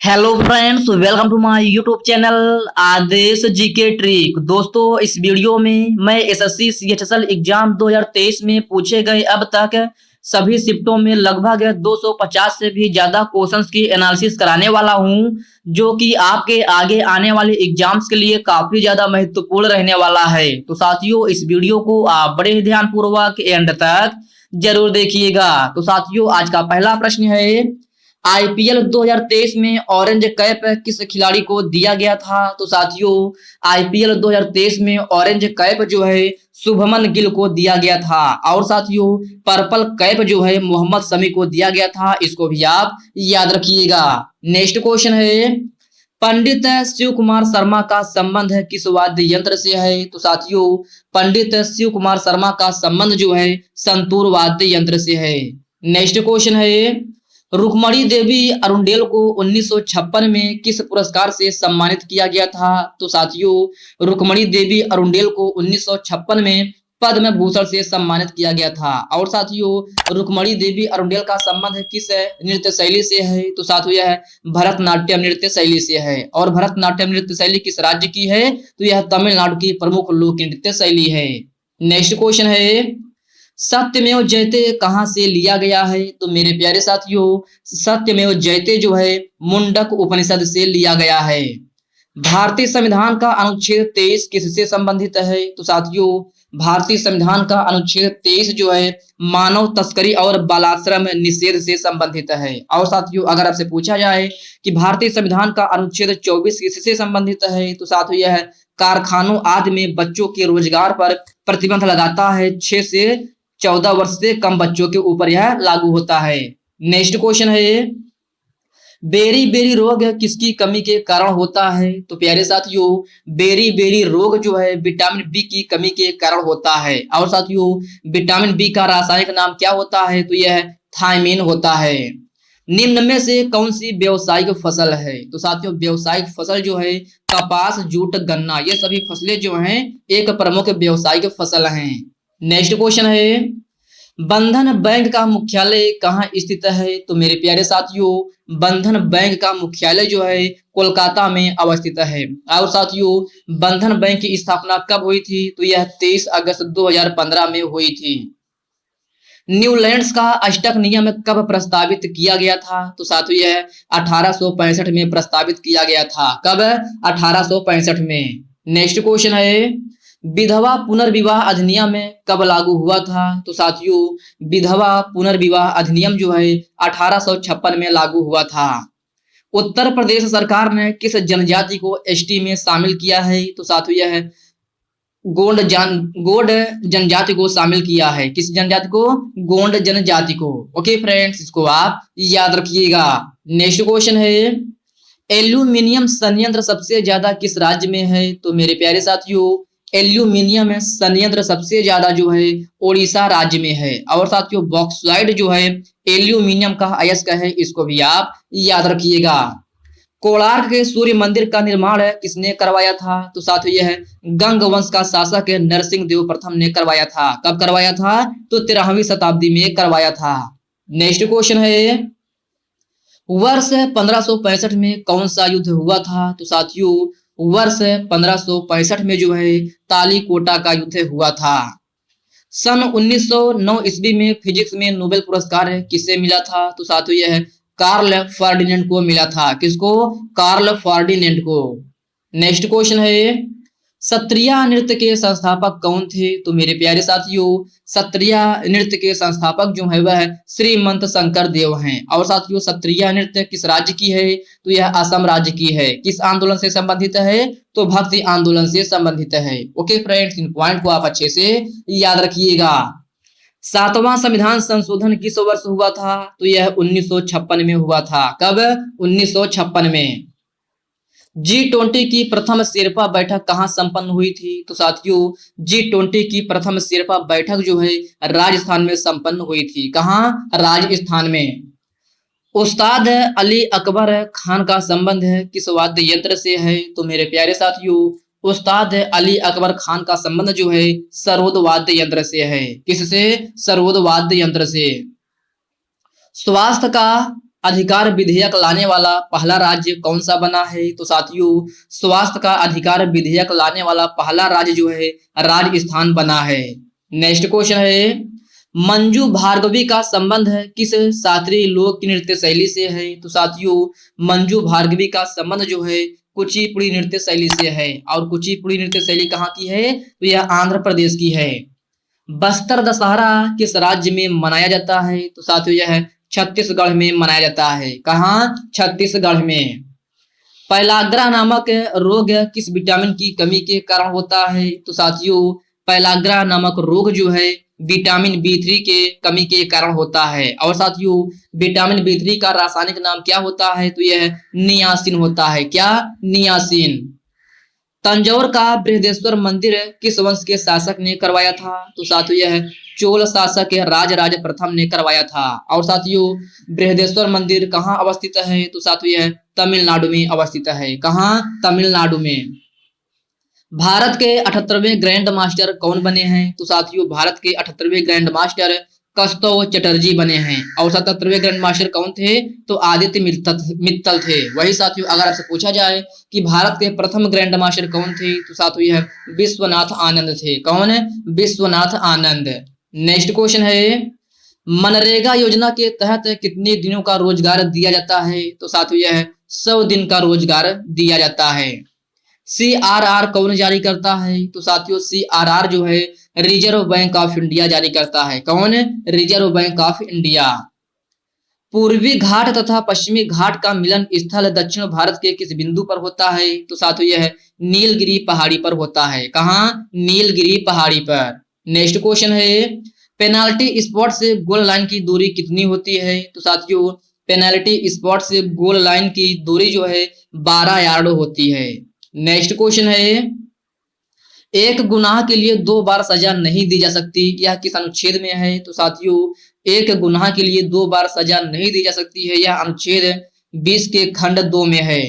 Hello friends, welcome to my YouTube channel Adesh GK trick. दोस्तों, इस video में मैं एसएससी सीएचएसएल एग्जाम 2023 में पूछे गए अब तक सभी शिफ्टों में लगभग 250 से भी ज्यादा क्वेश्चंस की एनालिसिस कराने वाला हूं, जो कि आपके आगे आने वाले एग्जाम्स के लिए काफी ज्यादा महत्वपूर्ण रहने वाला है। तो साथियों, इस वीडियो को आप बड़े ध्यान पूर्वक एंड तक जरूर देखिएगा। तो साथियों, आज का पहला प्रश्न है, आईपीएल 2023 में ऑरेंज कैप किस खिलाड़ी को दिया गया था? तो साथियों, आईपीएल 2023 में ऑरेंज कैप जो है शुभमन गिल को दिया गया था। और साथियों, पर्पल कैप जो है मोहम्मद शमी को दिया गया था। इसको भी आप याद रखिएगा। नेक्स्ट क्वेश्चन है, पंडित शिव कुमार शर्मा का संबंध किस वाद्य यंत्र से है? तो साथियों, पंडित शिव कुमार शर्मा का संबंध जो है संतूर वाद्य यंत्र से है। नेक्स्ट क्वेश्चन है, रुक्मणी देवी अरुंडेल को 1956 में किस पुरस्कार से सम्मानित किया गया था? तो साथियों, रुक्मणी देवी अरुंडेल को 1956 में पद्म भूषण से सम्मानित किया गया था। और साथियों, रुक्मणी देवी अरुंडेल का संबंध किस नृत्य शैली से है? तो साथियों, यह भरतनाट्यम नृत्य शैली से है। और भरतनाट्यम नृत्य शैली किस राज्य की है? तो यह तमिलनाडु की प्रमुख लोक नृत्य शैली है। नेक्स्ट क्वेश्चन है, सत्यमेव जयते कहां से लिया गया है? तो मेरे प्यारे साथियों, सत्यमेव जयते जो है मुंडक उपनिषद से लिया गया है। भारतीय संविधान का अनुच्छेद 23 किससे संबंधित है? तो साथियों, भारतीय संविधान का अनुच्छेद 23 जो है मानव तस्करी और बालाश्रम निषेध से संबंधित है। और साथियों, अगर आपसे पूछा जाए कि भारतीय संविधान का अनुच्छेद 24 किससे संबंधित है? तो साथियों, यह कारखानों आदि में बच्चों के रोजगार पर प्रतिबंध लगाता है। 6 से 14 वर्ष से कम बच्चों के ऊपर यह लागू होता है। नेक्स्ट क्वेश्चन है, बेरी बेरी रोग किसकी कमी के कारण होता है? तो प्यारे साथियों, बेरी बेरी रोग जो है विटामिन बी की कमी के कारण होता है। और साथियों, विटामिन बी का रासायनिक नाम क्या होता है? तो यह थायमीन होता है। निम्न में से कौन सी व्यावसायिक फसल है? तो साथियों, व्यावसायिक फसल जो है कपास, जूट, गन्ना, ये सभी फसलें जो हैं एक प्रमुख व्यावसायिक फसल हैं। नेक्स्ट क्वेश्चन है, बंधन बैंक का मुख्यालय कहाँ स्थित है? तो मेरे प्यारे साथियों, बंधन बैंक का मुख्यालय जो है कोलकाता में अवस्थित है। और साथियों, बंधन बैंक की स्थापना कब हुई थी? तो यह 23 अगस्त 2015 में हुई थी। न्यूलैंड्स का अष्टक नियम कब प्रस्तावित किया गया था? तो साथियों, यह 1865 में प्रस्तावित किया गया था। कब? 1865 में। नेक्स्ट क्वेश्चन है, विधवा पुनर्विवाह अधिनियम कब लागू हुआ था? तो साथियों, विधवा पुनर्विवाह अधिनियम जो है 1856 में लागू हुआ था। उत्तर प्रदेश सरकार ने किस जनजाति को एसटी में शामिल किया है? तो साथियों, यह गोंड जनजाति को शामिल किया है। किस जनजाति को? गोंड जनजाति को। ओके फ्रेंड्स, इसको आप याद रखिएगा। नेक्स्ट क्वेश्चन है, एल्यूमिनियम संयंत्र सबसे ज्यादा किस राज्य में है? तो मेरे प्यारे साथियों, एल्यूमिनियम संयंत्र सबसे ज्यादा जो है ओडिशा राज्य में है। और साथियों, बॉक्साइट जो है एल्यूमिनियम का अयस्क है। इसको भी आप याद रखिएगा। कोणार्क के सूर्य मंदिर का निर्माण किसने करवाया था? तो साथियों, यह गंग वंश का शासक नरसिंह देव प्रथम ने करवाया था। कब करवाया था? तो 13वीं शताब्दी में करवाया था। नेक्स्ट क्वेश्चन है, वर्ष 1565 में कौन सा युद्ध हुआ था? तो साथियों, वर्ष 1565 में जो है तालीकोटा का युद्ध हुआ था। सन 1909 ईस्वी में फिजिक्स में नोबेल पुरस्कार किसे मिला था? तो साथियों, यह कार्ल फर्डिनेंट को मिला था। किसको? कार्ल फर्डिनेंट को। नेक्स्ट क्वेश्चन है, सत्रिय नृत्य के संस्थापक कौन थे? तो मेरे प्यारे साथियों, सत्रिय नृत्य के संस्थापक जो है वह श्रीमंत शंकर देव हैं। और साथियों, सत्रिय नृत्य किस राज्य की है? तो यह असम राज्य की है। किस आंदोलन से संबंधित है? तो भक्ति आंदोलन से संबंधित है। ओके फ्रेंड्स, इन पॉइंट को आप अच्छे से याद रखिएगा। 7वां संविधान संशोधन किस वर्ष हुआ था? तो यह 1956 में हुआ था। कब? 1956 में। G20 की प्रथम शेरपा बैठक कहाँ संपन्न हुई थी? तो साथियों, G20 की प्रथम शेरपा बैठक जो है राजस्थान में संपन्न हुई थी। कहाँ? राजस्थान में। उस्ताद अली अकबर खान का संबंध किस वाद्य यंत्र से है? तो मेरे प्यारे साथियों, उस्ताद अली अकबर खान का संबंध जो है सरोद वाद्य यंत्र से है। किससे? सरोद वाद्य यंत्र से। स्वास्थ्य का अधिकार विधेयक लाने वाला पहला राज्य कौन सा बना है? तो साथियों स्वास्थ्य का अधिकार विधेयक लाने वाला पहला राज्य जो है राजस्थान बना है। नेक्स्ट क्वेश्चन है, मंजू भार्गवी का संबंध है किस शास्त्रीय लोक नृत्य शैली से है? तो साथियों मंजू भार्गवी का संबंध जो है कुचिपुड़ी नृत्य शैली से है। और कुचिपुड़ी नृत्य शैली कहाँ की है? तो यह आंध्र प्रदेश की है। बस्तर दशहरा किस राज्य में मनाया जाता है? तो साथियों यह छत्तीसगढ़ में मनाया जाता है। कहाँ? छत्तीसगढ़ में। पैलाग्रा नामक रोग किस विटामिन की कमी के कारण होता है? तो साथियों पैलाग्रा नामक रोग जो है विटामिन B3 के कमी के कारण होता है। और साथियों विटामिन B3 का रासायनिक नाम क्या होता है? तो यह नियासिन होता है। क्या? नियासिन। तंजौर का बृहदेश्वर मंदिर किस वंश के शासक ने करवाया था? तो साथियों यह चोल शासक राजराज प्रथम ने करवाया था। और साथियों बृहदेश्वर मंदिर कहाँ अवस्थित है? तो साथियों यह तमिलनाडु में अवस्थित है। कहाँ? तमिलनाडु में। भारत के 78वें ग्रैंड मास्टर कौन बने हैं? तो साथियों भारत के 78वें ग्रैंड मास्टर कस्तव चटर्जी बने हैं। और 77वें ग्रैंड मास्टर कौन थे? तो आदित्य मित्तल थे। वही साथियों अगर आपसे पूछा जाए कि भारत के प्रथम ग्रैंड मास्टर कौन थे? तो साथियों यह विश्वनाथ आनंद थे। कौन? विश्वनाथ आनंद। नेक्स्ट क्वेश्चन है, मनरेगा योजना के तहत कितने दिनों का रोजगार दिया जाता है? तो साथियों यह 100 दिन का रोजगार दिया जाता है। CRR कौन जारी करता है? तो साथियों CRR जो है रिजर्व बैंक ऑफ इंडिया जारी करता है। कौन? Reserve bank of India. पूर्वी घाट तथा पश्चिमी घाट का मिलन स्थल दक्षिण भारत के किस बिंदु पर होता है? तो साथियों यह नीलगिरी पहाड़ी पर होता है। कहाँ? नीलगिरी पहाड़ी पर। नेक्स्ट क्वेश्चन है, पेनाल्टी स्पॉट से गोल लाइन की दूरी कितनी होती है? तो साथियों पेनाल्टी स्पॉट से गोल लाइन की दूरी जो है 12 यार्ड होती है। नेक्स्ट क्वेश्चन है, एक गुनाह के लिए 2 बार सजा नहीं दी जा सकती, यह किस अनुच्छेद में है? तो साथियों एक गुनाह के लिए 2 बार सजा नहीं दी जा सकती है, यह अनुच्छेद 20 के खंड 2 में है।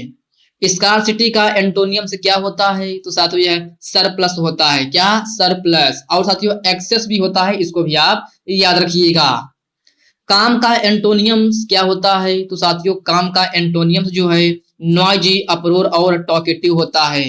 स्कार्सिटी का एंटोनियम से क्या होता है? तो साथियों यह सरप्लस होता है। क्या? सरप्लस। और साथियों एक्सेस भी होता है, इसको भी आप याद रखिएगा। काम का एंटोनियम क्या होता है? तो साथियों काम का एंटोनियम जो है नॉइजी, अप्रोर और टॉकेटिव होता है।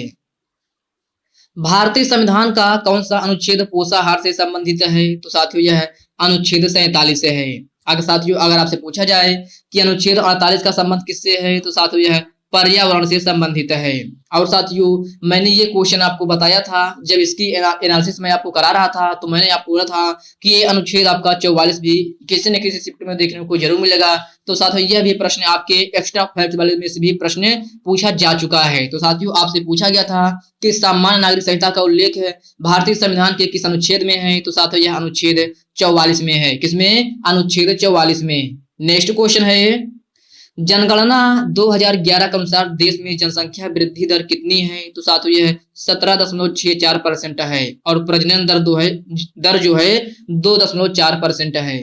भारतीय संविधान का कौन सा अनुच्छेद पोषाहार से संबंधित है? तो साथियों यह अनुच्छेद 47 से है। अगर साथियों अगर आपसे पूछा जाए कि अनुच्छेद 48 का संबंध किससे है? तो साथियों यह पर्यावरण से संबंधित है। और साथियों मैंने ये क्वेश्चन आपको बताया था जब इसकी एनालिसिस मैं आपको करा रहा था, तो मैंने आपको बोला था कि ये अनुच्छेद आपका 44 भी किसी न किसी शिफ्ट में देखने को जरूर मिलेगा। तो साथियों यह भी प्रश्न आपके एक्स्ट्रा फैक्ट वाले में से भी प्रश्न पूछा जा चुका है। तो साथियों आपसे पूछा गया था कि सामान्य नागरिक संहिता का उल्लेख है भारतीय संविधान के किस अनुच्छेद में है? तो साथियों यह अनुच्छेद 44 में है। किसमें? अनुच्छेद 44 में। नेक्स्ट क्वेश्चन है, जनगणना 2011 के अनुसार देश में जनसंख्या वृद्धि दर कितनी है? तो साथियों यह 17.64% है। और प्रजनन दर जो है 2.4% है।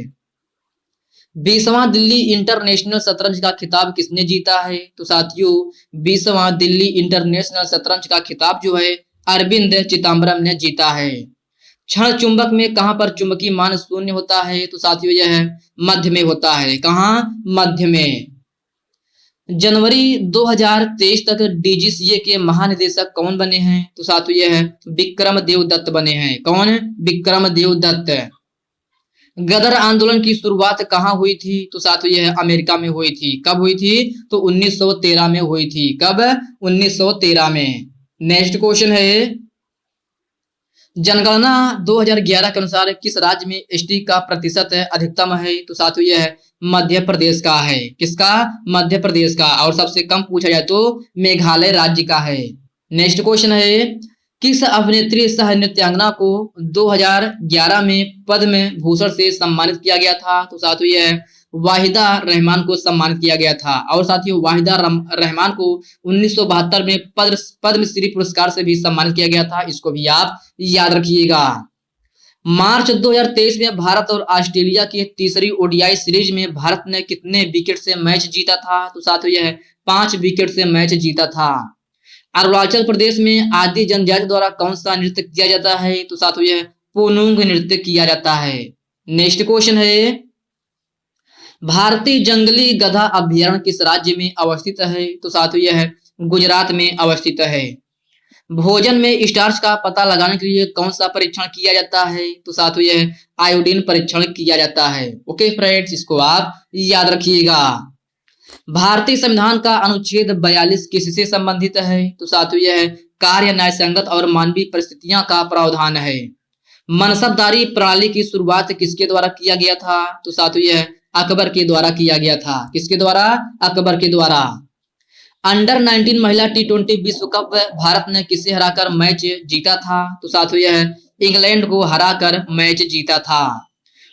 20वां दिल्ली इंटरनेशनल शतरंज का खिताब किसने जीता है? तो साथियों 20वां दिल्ली इंटरनेशनल शतरंज का खिताब जो है अरविंद चिदम्बरम ने जीता है। क्षण चुंबक में कहां पर चुंबकीय मान शून्य होता है? तो साथियों यह मध्य में होता है। कहां? मध्य में। जनवरी 2023 तक DGCA के महानिदेशक कौन बने हैं? तो साथियों यह विक्रम देवदत्त बने हैं। कौन? विक्रम देवदत्त। गदर आंदोलन की शुरुआत कहां हुई थी? तो साथियों यह अमेरिका में हुई थी। कब हुई थी? तो 1913 में हुई थी। कब? 1913 में। नेक्स्ट क्वेश्चन है, जनगणना 2011 के अनुसार किस राज्य में ST का प्रतिशत अधिकतम है? तो साथियों यह मध्य प्रदेश का है। किसका? मध्य प्रदेश का। और सबसे कम पूछा जाए तो मेघालय राज्य का है। नेक्स्ट क्वेश्चन है, किस अभिनेत्री सह नृत्यांगना को 2011 में पद्म भूषण से सम्मानित किया गया था? तो साथियों यह वाहिदा रहमान को सम्मानित किया गया था। और साथियों वाहिदा रहमान को 1972 में पद्मश्री पुरस्कार से भी सम्मानित किया गया था। इसको भी आप याद रखिएगा। मार्च 2023 में भारत और ऑस्ट्रेलिया की तीसरी ODI सीरीज में भारत ने कितने विकेट से मैच जीता था? तो साथियों यह 5 विकेट से मैच जीता था। अरुणाचल प्रदेश में आदि जनजाति द्वारा कौन सा नृत्य किया जाता है? तो साथियों यह पुनुंग नृत्य किया जाता है। नेक्स्ट क्वेश्चन है, भारतीय जंगली गधा अभ्यारण्य किस राज्य में अवस्थित है? तो साथियों यह है गुजरात में अवस्थित है। भोजन में स्टार्च का पता लगाने के लिए कौन सा परीक्षण किया जाता है? तो साथियों यह आयोडीन परीक्षण किया जाता है। ओके फ्रेंड्स, इसको आप याद रखिएगा। भारतीय संविधान का अनुच्छेद 42 किससे संबंधित है? तो साथियों यह है कार्य, न्यायसंगत और मानवीय परिस्थितियां का प्रावधान है। मनसबदारी प्रणाली की शुरुआत किसके द्वारा किया गया था? तो साथियों यह अकबर के द्वारा किया गया था। किसके द्वारा? अकबर के द्वारा। अंडर 19 महिला T20 विश्व कप भारत ने किसे हराकर मैच जीता था? तो साथियों यह इंग्लैंड को हराकर मैच जीता था।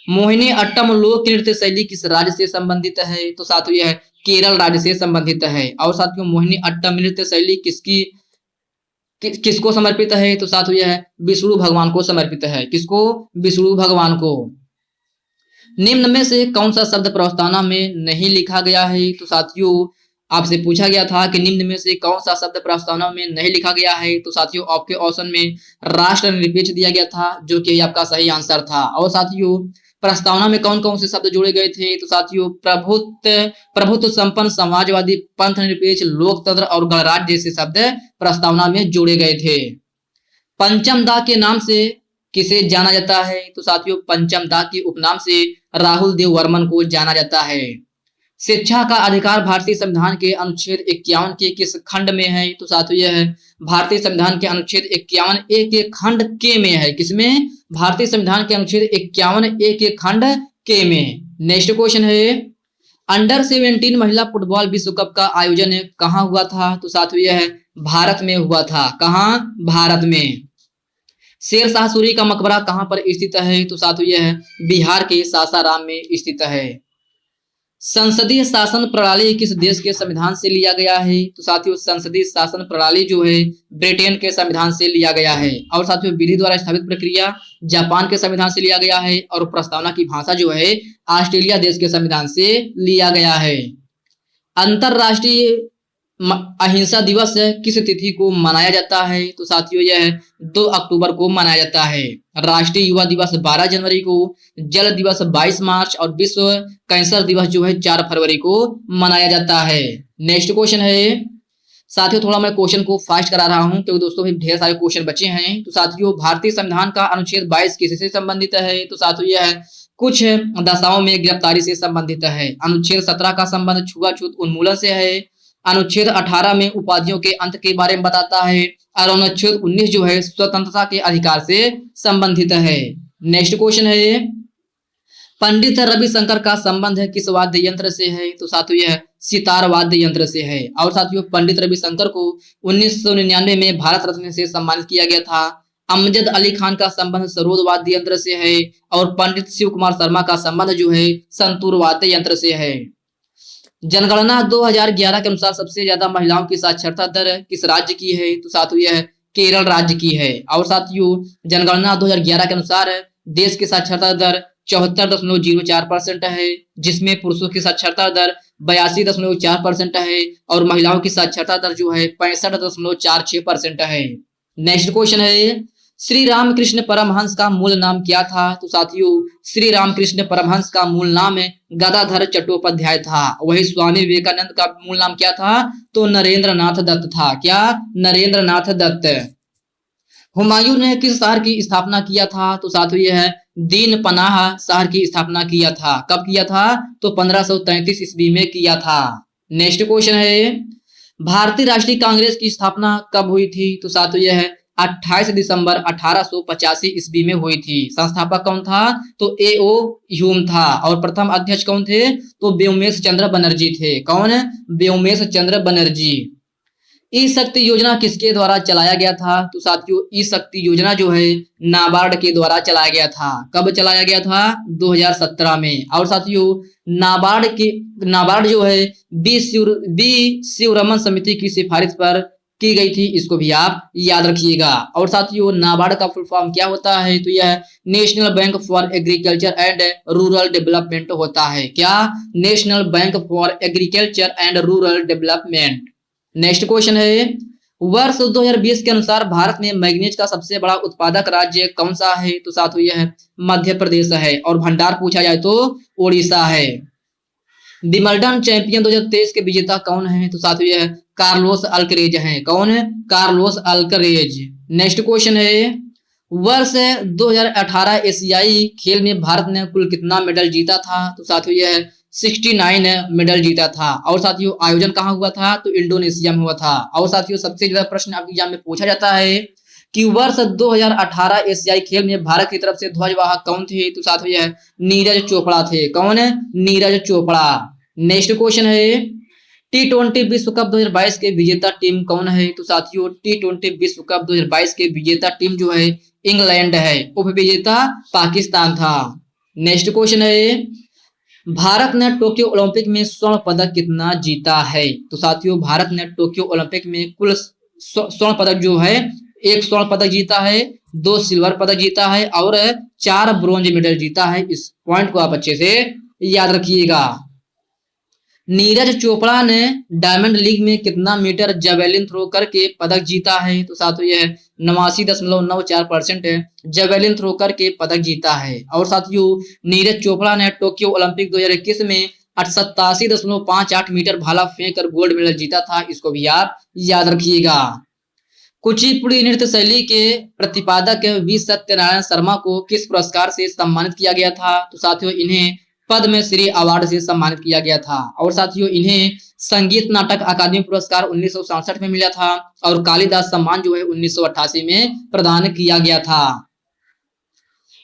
मोहिनी अट्टम लोक नृत्य शैली किस राज्य से संबंधित है? तो साथियों यह केरल राज्य से संबंधित है। और साथियों मोहिनी अट्टम नृत्य शैली किसको समर्पित है? तो साथियों यह विष्णु भगवान को समर्पित है। किसको? विष्णु भगवान को। निम्न में से कौन सा शब्द प्रस्तावना में नहीं लिखा गया है? तो साथियों आपसे पूछा गया था कि निम्न में से कौन सा शब्द प्रस्तावना में नहीं लिखा गया है? तो साथियों आपके ऑप्शन में राष्ट्र निरपेक्ष दिया गया था, जो कि आपका सही आंसर था। और साथियों प्रस्तावना में कौन कौन से शब्द जोड़े गए थे? तो साथियों प्रभुत्व संपन्न, समाजवादी, पंथ निरपेक्ष, लोकतंत्र और गणराज्य जैसे शब्द प्रस्तावना में जोड़े गए थे। पंचम दा के नाम से किसे जाना जाता है? तो साथियों पंचम दा के उपनाम से राहुल देव वर्मन को जाना जाता है। शिक्षा का अधिकार भारतीय संविधान के अनुच्छेद 51 के किस खंड में है? तो साथियों यह है भारतीय संविधान के अनुच्छेद 51 ए के खंड के में है। किसमें? भारतीय संविधान के अनुच्छेद 51 ए के खंड के में। नेक्स्ट क्वेश्चन है अंडर 17 महिला फुटबॉल विश्व कप का आयोजन कहाँ हुआ था? तो साथियों यह है भारत में हुआ था। कहाँ? भारत में। शेरशाह सूरी का मकबरा कहाँ पर स्थित है? तो साथियों यह है बिहार के सासाराम में स्थित है। संसदीय शासन प्रणाली किस देश के संविधान से लिया गया है? तो साथियों संसदीय शासन प्रणाली जो है ब्रिटेन के संविधान से लिया गया है। और साथियों विधि द्वारा स्थापित प्रक्रिया जापान के संविधान से लिया गया है। और प्रस्तावना की भाषा जो है ऑस्ट्रेलिया देश के संविधान से लिया गया है। अंतरराष्ट्रीय अहिंसा दिवस किस तिथि को मनाया जाता है? तो साथियों यह 2 अक्टूबर को मनाया जाता है। राष्ट्रीय युवा दिवस 12 जनवरी को, जल दिवस 22 मार्च और विश्व कैंसर दिवस जो है 4 फरवरी को मनाया जाता है। नेक्स्ट क्वेश्चन है साथियों थोड़ा मैं क्वेश्चन को फास्ट करा रहा हूं क्योंकि दोस्तों ढेर सारे क्वेश्चन बचे हैं। तो साथियों भारतीय संविधान का अनुच्छेद 22 किससे संबंधित है? तो साथियों यह कुछ दशाओं में गिरफ्तारी से संबंधित है। अनुच्छेद 17 का संबंध छुआछूत उन्मूलन से है। अनुच्छेद 18 में उपाधियों के अंत के बारे में बताता है। और अनुच्छेद 19 जो है स्वतंत्रता के अधिकार से संबंधित है। नेक्स्ट क्वेश्चन है पंडित रविशंकर का संबंध किस वाद्य यंत्र से है? तो साथियों यह सितार वाद्य यंत्र से है। और साथियों पंडित रविशंकर को 1999 में भारत रत्न से सम्मानित किया गया था। अमजद अली खान का संबंध सरोद वाद्य यंत्र से है। और पंडित शिव कुमार शर्मा का संबंध जो है संतूर वाद्य यंत्र से है। जनगणना 2011 के अनुसार सबसे ज्यादा महिलाओं की साक्षरता दर किस राज्य की है? तो साथियों यह केरल राज्य की है। और साथियों जनगणना 2011 के अनुसार देश की साक्षरता दर 74.04% है, जिसमें पुरुषों की साक्षरता दर 82.4% है और महिलाओं की साक्षरता दर जो है 65.46% है। नेक्स्ट क्वेश्चन है श्री रामकृष्ण परमहंस का मूल नाम क्या था? तो साथियों श्री रामकृष्ण परमहंस का मूल नाम गदाधर चट्टोपाध्याय था। वही स्वामी विवेकानंद का मूल नाम क्या था? तो नरेंद्र नाथ दत्त था। क्या? नरेंद्र नाथ दत्त। हुमायूं ने किस शहर की स्थापना किया था? तो साथियों यह दीन पनाह शहर की स्थापना किया था। कब किया था? तो 1533 ईस्वी में किया था। नेक्स्ट क्वेश्चन है भारतीय राष्ट्रीय कांग्रेस की स्थापना कब हुई थी? तो साथियों यह 28 दिसंबर 1885 ईस्वी में हुई थी। संस्थापक कौन था? तो A.O. ह्यूम था। और प्रथम अध्यक्ष कौन थे? तो व्योमेश चंद्र बनर्जी थे। कौन? व्योमेश चंद्र बनर्जी। ई शक्ति योजना किसके द्वारा चलाया गया था? तो साथियों ई शक्ति योजना जो है नाबार्ड के द्वारा चलाया गया था। कब चलाया गया था? 2017 में। और साथियों नाबार्ड जो है बी शिवरमन समिति की सिफारिश पर की गई थी। इसको भी आप याद रखिएगा। और साथियों नाबार्ड का फुल फॉर्म क्या होता है? तो यह national bank for agriculture and rural development होता है। क्या? National bank for agriculture and rural development. Next question है वर्ष 2020 के अनुसार भारत में मैग्नीज का सबसे बड़ा उत्पादक राज्य कौन सा है? तो साथियों यह मध्य प्रदेश है। और भंडार पूछा जाए तो ओडिशा है। विंबलडन चैंपियन 2023 के विजेता कौन है? तो साथियों यह कार्लोस अल्करेज हैं। कौन है? कार्लोस अल्करेज। नेक्स्ट क्वेश्चन है, वर्ष 2018 एशियाई खेल में भारत ने कुल कितना मेडल जीता था? तो साथियों यह 69 मेडल जीता था। और साथियों आयोजन कहाँ हुआ था? तो इंडोनेशिया में हुआ था। और साथियों सबसे ज्यादा प्रश्न आपके एग्जाम में पूछा जाता है कि वर्ष 2018 एशियाई खेल में भारत की तरफ से ध्वजवाहक कौन थे? तो साथियों यह नीरज चोपड़ा थे। कौन है? नीरज चोपड़ा। नेक्स्ट क्वेश्चन है, T20 विश्व कप 2022 के विजेता टीम कौन है? तो साथियों T20 विश्व कप 2022 के विजेता टीम जो है इंग्लैंड है। उपविजेता पाकिस्तान था। नेक्स्ट क्वेश्चन है, भारत ने टोक्यो ओलंपिक में स्वर्ण पदक कितना जीता है? तो साथियों भारत ने टोक्यो ओलंपिक में कुल स्वर्ण पदक जो है 1 स्वर्ण पदक जीता है, 2 सिल्वर पदक जीता है और 4 ब्रॉन्ज मेडल जीता है। इस पॉइंट को आप अच्छे से याद रखिएगा। नीरज चोपड़ा ने डायमंड लीग में कितना मीटर जेवेलिन थ्रो करके पदक जीता है? तो साथियों यह 89.94% जेवेलिन थ्रो करके पदक जीता है। और साथियों नीरज चोपड़ा ने टोक्यो ओलंपिक 2021 में 87.58 मीटर भाला फेंक कर गोल्ड मेडल जीता था। इसको भी आप याद रखिएगा। कुचिपुड़ी नृत्य शैली के प्रतिपादक वी सत्यनारायण शर्मा को किस पुरस्कार से सम्मानित किया गया था? तो साथियों इन्हें पद्मश्री अवार्ड से सम्मानित किया गया था। और साथियों इन्हें संगीत नाटक अकादमी पुरस्कार 1967 में मिला था और कालिदास सम्मान जो है 1988 में प्रदान किया गया था।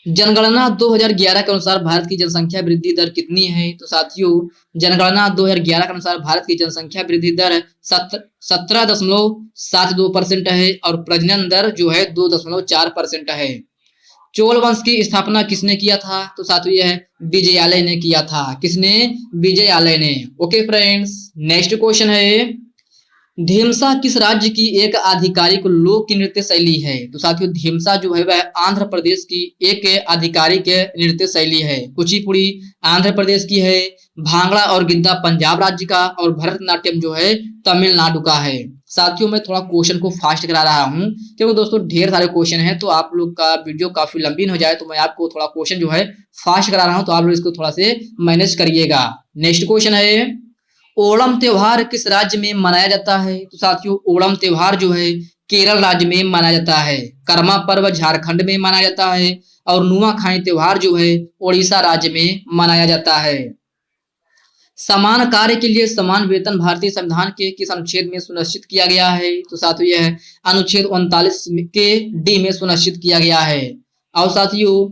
जनगणना 2011 के अनुसार भारत की जनसंख्या वृद्धि दर कितनी है? तो साथियों जनगणना 2011 के अनुसार भारत की जनसंख्या वृद्धि दर 17.72% है और प्रजनन दर जो है 2.4% है। चोल वंश की स्थापना किसने किया था? तो साथियों यह विजयालय ने किया था। किसने? विजयालय ने। ओके फ्रेंड्स, नेक्स्ट क्वेश्चन है, ढीमसा किस राज्य की एक आधिकारिक लोक नृत्य शैली है? तो साथियों ढीमसा जो है वह आंध्र प्रदेश की एक आधिकारिक नृत्य शैली है। कुचिपुड़ी आंध्र प्रदेश की है, भांगड़ा और गिद्दा पंजाब राज्य का और भरतनाट्यम जो है तमिलनाडु का है। साथियों मैं थोड़ा क्वेश्चन को फास्ट करा रहा हूं क्योंकि दोस्तों ढेर सारे क्वेश्चन हैं, तो आप लोग का वीडियो काफी लंबी हो जाए तो मैं आपको थोड़ा क्वेश्चन जो है फास्ट करा रहा हूं, तो आप लोग इसको थोड़ा से मैनेज करिएगा। नेक्स्ट क्वेश्चन है, ओणम त्योहार किस राज्य में मनाया जाता है? तो साथियों ओणम त्योहार जो है केरल राज्य में मनाया जाता है। कर्मा पर्व झारखंड में मनाया जाता है और नुआखाई त्योहार जो है ओडिशा राज्य में मनाया जाता है। समान कार्य के लिए समान वेतन भारतीय संविधान के किस अनुच्छेद में सुनिश्चित किया गया है? तो साथियों यह अनुच्छेद 39 के डी में सुनिश्चित किया गया है। और साथियों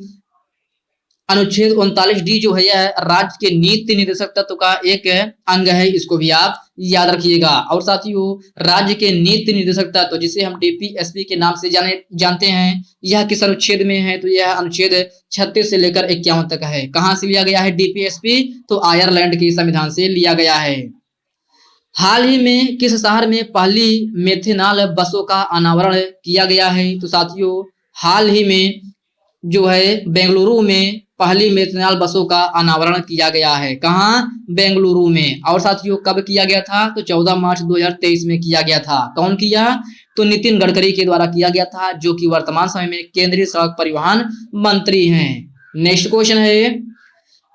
अनुच्छेद 39D जो है यह राज्य के नीति निर्देशक तत्व का एक अंग है। इसको भी आप याद रखिएगा। और साथियों राज्य के नीति निर्देशक तत्व जिसे हम DPSP के नाम से जानते हैं, यह किस अनुच्छेद में है? तो यह अनुच्छेद 36 से लेकर 51 तक है। कहां से लिया गया है DPSP? तो आयरलैंड के संविधान से लिया गया है। हाल ही में किस शहर में पहली मेथेनॉल बसों का अनावरण किया गया है? तो साथियों हाल ही में जो है बेंगलुरु में पहली मेथेनॉल बसों का अनावरण किया गया है। कहां? बेंगलुरु में। और साथियों कब किया गया था? तो 14 मार्च 2023 में किया गया था। कौन किया? तो नितिन गडकरी के द्वारा किया गया था, जो कि वर्तमान समय में केंद्रीय सड़क परिवहन मंत्री हैं। नेक्स्ट क्वेश्चन है,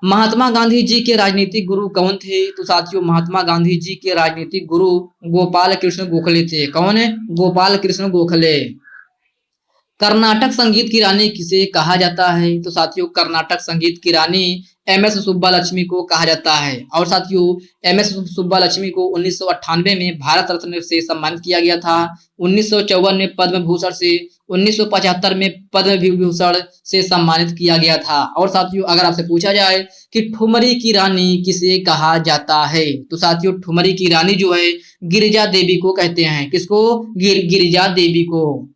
महात्मा गांधी जी के राजनीतिक गुरु कौन थे? तो साथियों महात्मा गांधी जी के राजनीतिक गुरु गोपाल कृष्ण गोखले थे। कौन है? गोपाल कृष्ण गोखले। कर्नाटक संगीत की रानी किसे कहा जाता है? तो साथियों कर्नाटक संगीत की रानी MS सुब्बालक्ष्मी को कहा जाता है। और साथियों MS सुब्बालक्ष्मी को 1998 में भारत रत्न से सम्मानित किया गया था, 1954 में पद्म भूषण से, 1975 में पद्म विभूषण से सम्मानित किया गया था। और साथियों अगर आपसे पूछा जाए कि ठुमरी की रानी किसे कहा जाता है? तो साथियों ठुमरी की रानी जो है गिरिजा देवी को कहते हैं। किसको? गिरिजा देवी को।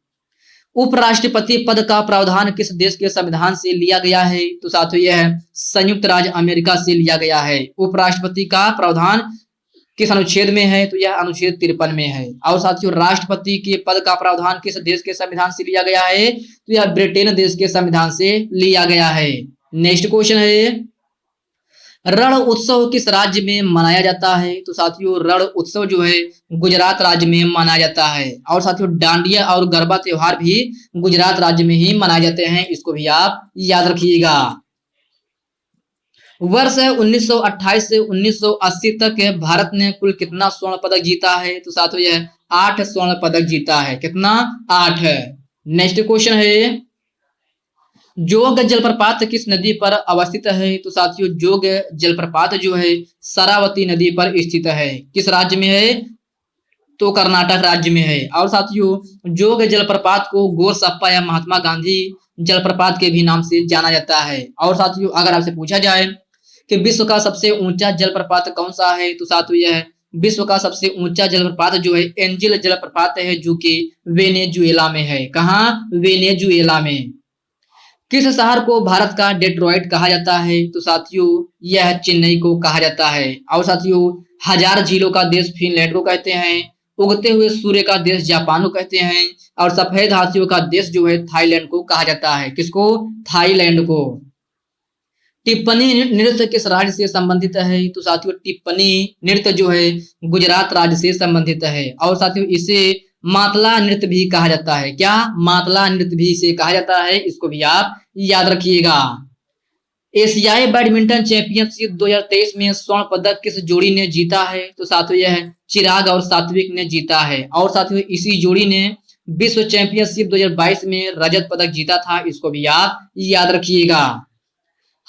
उपराष्ट्रपति पद का प्रावधान किस देश के संविधान से लिया गया है? तो साथियों यह संयुक्त राज्य अमेरिका से लिया गया है। उपराष्ट्रपति का प्रावधान किस अनुच्छेद में है? तो यह अनुच्छेद 53 में है। और साथियों राष्ट्रपति के पद का प्रावधान किस देश के संविधान से लिया गया है? तो यह ब्रिटेन देश के संविधान से लिया गया है। नेक्स्ट क्वेश्चन है, रण उत्सव किस राज्य में मनाया जाता है? तो साथियों रण उत्सव जो है गुजरात राज्य में मनाया जाता है। और साथियों डांडिया और गरबा त्योहार भी गुजरात राज्य में ही मनाए जाते हैं। इसको भी आप याद रखिएगा। वर्ष 1928 से 1980 तक भारत ने कुल कितना स्वर्ण पदक जीता है? तो साथियों यह 8 स्वर्ण पदक जीता है। कितना? 8 है। नेक्स्ट क्वेश्चन है, जोग जलप्रपात किस नदी पर अवस्थित है? तो साथियों जोग जलप्रपात जो है शरावती नदी पर स्थित है। किस राज्य में है? तो कर्नाटक राज्य में है। और साथियों जोग जलप्रपात को गोरसप्पा या महात्मा गांधी जलप्रपात के भी नाम से जाना जाता है। और साथियों अगर आपसे पूछा जाए कि विश्व का सबसे ऊंचा जलप्रपात कौन सा है? तो साथियों यह विश्व का सबसे ऊंचा जलप्रपात जो है एंजिल जलप्रपात है, जो कि वेनेजुएला में है। कहाँ? वेनेजुएला में। किस शहर को भारत का डेट्रॉइट कहा जाता है? तो साथियों यह चेन्नई को कहा जाता है। और साथियों हजार झीलों का देश फिनलैंड को कहते हैं, उगते हुए सूर्य का देश जापान को कहते हैं, और सफेद हाथियों का देश जो है थाईलैंड को कहा जाता है। किसको? थाईलैंड को। टिप्पणी नृत्य किस राज्य से संबंधित है? तो साथियों टिप्पणी नृत्य जो है गुजरात राज्य से संबंधित है। और साथियों इसे मातला नृत्य भी कहा जाता है। क्या? मातला नृत्य भी इसे कहा जाता है। इसको भी आप याद रखिएगा। एशियाई बैडमिंटन चैंपियनशिप 2023 में स्वर्ण पदक किस जोड़ी ने जीता है? तो साथियों यह चिराग और सात्विक ने जीता है। और साथियों इसी जोड़ी ने विश्व चैंपियनशिप 2022 में रजत पदक जीता था। इसको भी आप याद रखिएगा।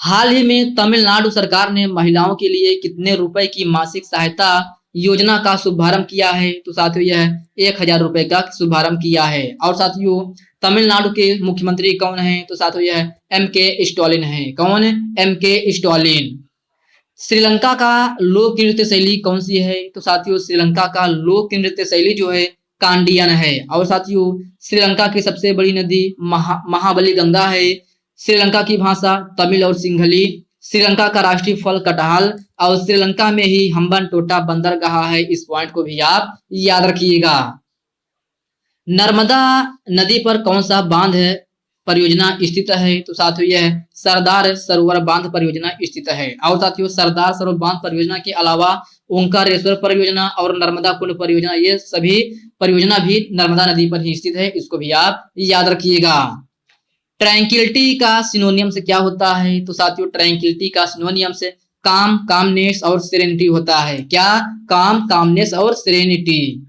हाल ही में तमिलनाडु सरकार ने महिलाओं के लिए कितने रुपए की मासिक सहायता योजना का शुभारंभ किया है? तो साथियों यह 1000 रुपए का शुभारंभ किया है। और साथियों तमिलनाडु के मुख्यमंत्री कौन है? तो साथियों यह M.K. स्टालिन है। कौन? M.K. स्टालिन। श्रीलंका का लोक नृत्य शैली कौन सी है? तो साथियों श्रीलंका का लोक नृत्य शैली जो है कांडियन है। और साथियों श्रीलंका की सबसे बड़ी नदी महाबली गंगा है। श्रीलंका की भाषा तमिल और सिंहली। श्रीलंका का राष्ट्रीय फल कटहल। और श्रीलंका में ही हम्बनटोटा बंदरगाह है। इस पॉइंट को भी आप याद रखिएगा। नर्मदा नदी पर कौन सा बांध है परियोजना स्थित है? तो साथियों यह सरदार सरोवर बांध परियोजना स्थित है। और साथियों सरदार सरोवर बांध परियोजना के अलावा ओंकारेश्वर परियोजना और नर्मदा कुंड परियोजना, ये सभी परियोजना भी नर्मदा नदी पर ही स्थित है। इसको भी आप याद रखिएगा। ट्रैंक्विलिटी का सिनोनियम से क्या होता है? तो साथियों ट्रैंक्विलिटी का सिनोनियम से काम, कामनेस और सेरेनिटी होता है। क्या? काम, कामनेस और सेरेनिटी।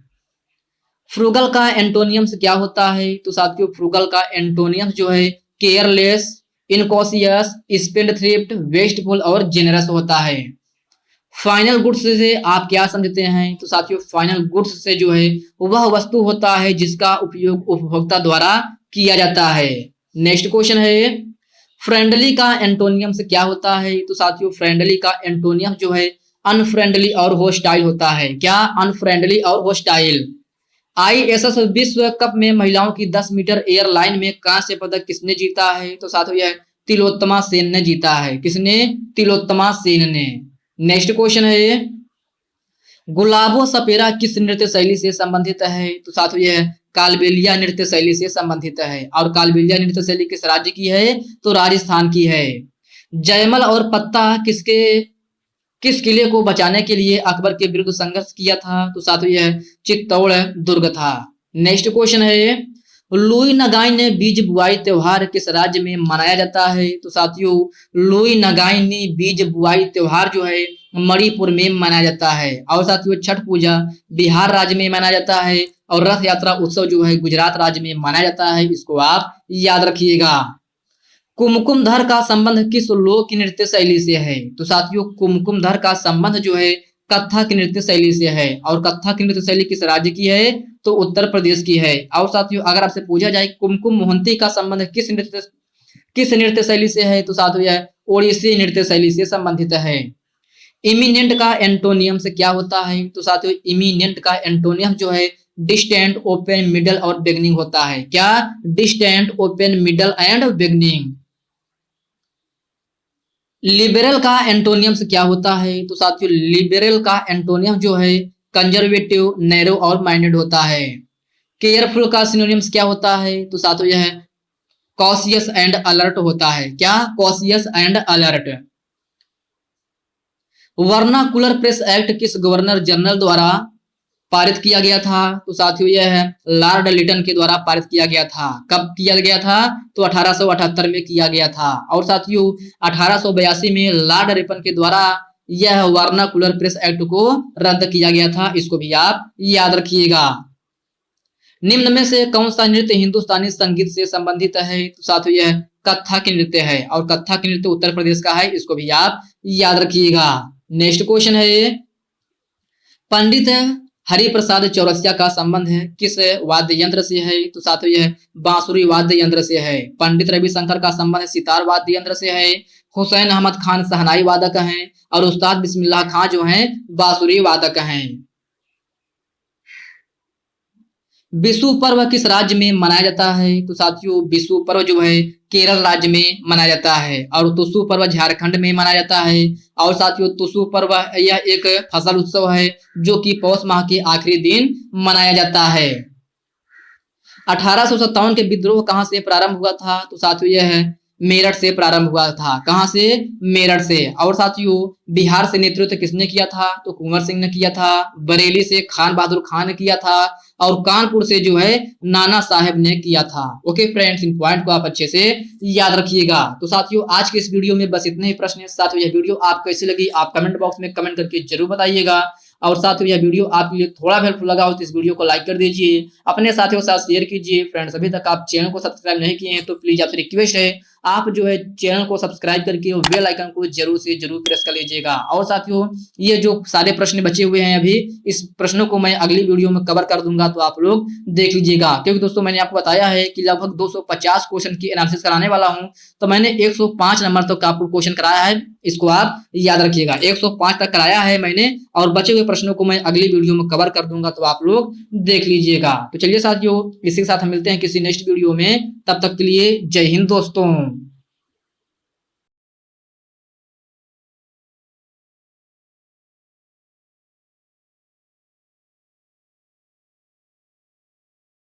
फ्रूगल का एंटोनियम से क्या होता है? तो साथियों फ्रूगल का एंटोनियम जो है केयरलेस, इनकॉशियस, स्पेंडथ्रिफ्ट, वेस्टफुल और जेनरस होता है। फाइनल गुड्स से आप क्या समझते हैं? तो साथियों फाइनल गुड्स से जो है वह वस्तु होता है जिसका उपयोग उपभोक्ता द्वारा किया जाता है। नेक्स्ट क्वेश्चन है, फ्रेंडली का एंटोनियम से क्या होता है? तो साथियों फ्रेंडली का एंटोनियम जो है अनफ्रेंडली और होस्टाइल होता है। क्या? अनफ्रेंडली और होस्टाइल। ISS विश्व कप में महिलाओं की 10 मीटर एयरलाइन में कांस्य पदक किसने जीता है? तो साथियों यह तिलोत्तमा सेन ने जीता है। किसने? तिलोत्तमा सेन ने। नेक्स्ट क्वेश्चन है, गुलाबो सपेरा किस नृत्य शैली से संबंधित है? तो साथियों यह कालबेलिया नृत्य शैली से संबंधित है। और कालबेलिया नृत्य शैली किस राज्य की है? तो राजस्थान की है। जयमल और पत्ता किस किले को बचाने के लिए अकबर के विरुद्ध संघर्ष किया था? तो साथियों यह चित्तौड़ दुर्ग था। नेक्स्ट क्वेश्चन है, लुई नगाइन बीज बुआई त्योहार किस राज्य में मनाया जाता है? तो साथियों लुई नगाइन बीज बुआई त्योहार जो है मणिपुर में मनाया जाता है। और साथियों छठ पूजा बिहार राज्य में मनाया जाता है। और रथ यात्रा उत्सव जो है गुजरात राज्य में मनाया जाता है। इसको आप याद रखिएगा। कुमकुमधर का संबंध किस लोक नृत्य शैली से है? तो साथियों कुमकुमधर का संबंध जो है कथक नृत्य शैली से है। और कथक नृत्य शैली किस राज्य की है? तो उत्तर प्रदेश की है। और साथियों अगर आपसे पूछा जाए कुमकुम मोहंती का संबंध किस नृत्य शैली से है? तो साथियों यह ओडिसी नृत्य शैली से संबंधित है। इमिनेंट का एंटोनियम से क्या होता है? तो साथियों इमिनेंट का एंटोनियम जो है डिस्टेंट, ओपन, मिडल और बिगनिंग होता है। क्या? Distant, open, middle and beginning. Liberal का एंटोनियम से क्या होता है? तो साथियों लिबरल का एंटोनियम जो है कंजर्वेटिव, नैरो और माइंडेड होता है। केयरफुल का सिनोनियम क्या होता है? तो साथियों यह कॉशियस एंड अलर्ट होता है। क्या? Cautious and alert. Vernacular press act किस गवर्नर जनरल द्वारा पारित किया गया था? तो साथियों यह है लॉर्ड लिटन के द्वारा पारित किया गया था। कब किया गया था? तो 1878 में किया गया था। और साथियों 1882 में लॉर्ड रिपन के द्वारा यह वर्नाकुलर प्रेस एक्ट को रद्द किया गया था। इसको भी आप याद रखिएगा। निम्न में से कौन सा नृत्य हिंदुस्तानी संगीत से संबंधित है? तो साथियों यह कथक नृत्य है और कथक नृत्य उत्तर प्रदेश का है। इसको भी आप याद रखिएगा। नेक्स्ट क्वेश्चन है, पंडित हरिप्रसाद चौरसिया का संबंध है किस वाद्य यंत्र से है? तो साथियों यह बांसुरी वाद्य यंत्र से है। पंडित रविशंकर का संबंध सितार वाद्य यंत्र से है। हुसैन अहमद खान शहनाई वादक हैं और उस्ताद बिस्मिल्लाह खान जो हैं बांसुरी वादक हैं। बिशु पर्व किस राज्य में मनाया जाता है? तो साथियों बिशु पर्व जो है केरल राज्य में मनाया जाता है और तुसु पर्व झारखंड में मनाया जाता है। और साथियों तुसु पर्व यह एक फसल उत्सव है जो कि पौष माह के आखिरी दिन मनाया जाता है। 1857 के विद्रोह कहां से प्रारंभ हुआ था? तो साथियों यह है मेरठ से प्रारंभ हुआ था। कहां से? मेरठ से। और साथियों बिहार से नेतृत्व किसने किया था? तो कुंवर सिंह ने किया था। बरेली से खान बहादुर खान ने किया था और कानपुर से जो है नाना साहेब ने किया था। ओके फ्रेंड्स, इन पॉइंट को आप अच्छे से याद रखिएगा। तो साथियों आज के इस वीडियो में बस इतने ही प्रश्न है। साथियों यह वीडियो आप कैसी लगी आप कमेंट बॉक्स में कमेंट करके जरूर बताइएगा। और साथियों यह वीडियो आपके लिए थोड़ा हेल्पफुल लगा हो तो इस वीडियो को लाइक कर दीजिए, अपने साथियों के साथ शेयर कीजिए। फ्रेंड्स अभी तक आप चैनल को सब्सक्राइब नहीं किए हैं तो प्लीज आपसे रिक्वेस्ट है आप जो है चैनल को सब्सक्राइब करके बेल आइकन को जरूर से जरूर प्रेस कर लीजिएगा। और साथियों ये जो सारे प्रश्न बचे हुए हैं अभी इस प्रश्नों को मैं अगली वीडियो में कवर कर दूंगा तो आप लोग देख लीजिएगा। क्योंकि दोस्तों मैंने आपको बताया है कि लगभग 250 क्वेश्चन की एनालिसिस कराने वाला हूं तो मैंने 105 नंबर तक आपको क्वेश्चन कराया है। इसको आप याद रखिएगा 105 तक कराया है मैंने और बचे हुए प्रश्नों को मैं अगली वीडियो में कवर कर दूंगा तो आप लोग देख लीजिएगा। तो चलिए साथियों इसी के साथ हम मिलते हैं किसी नेक्स्ट वीडियो में। तब तक के लिए जय हिंद दोस्तों।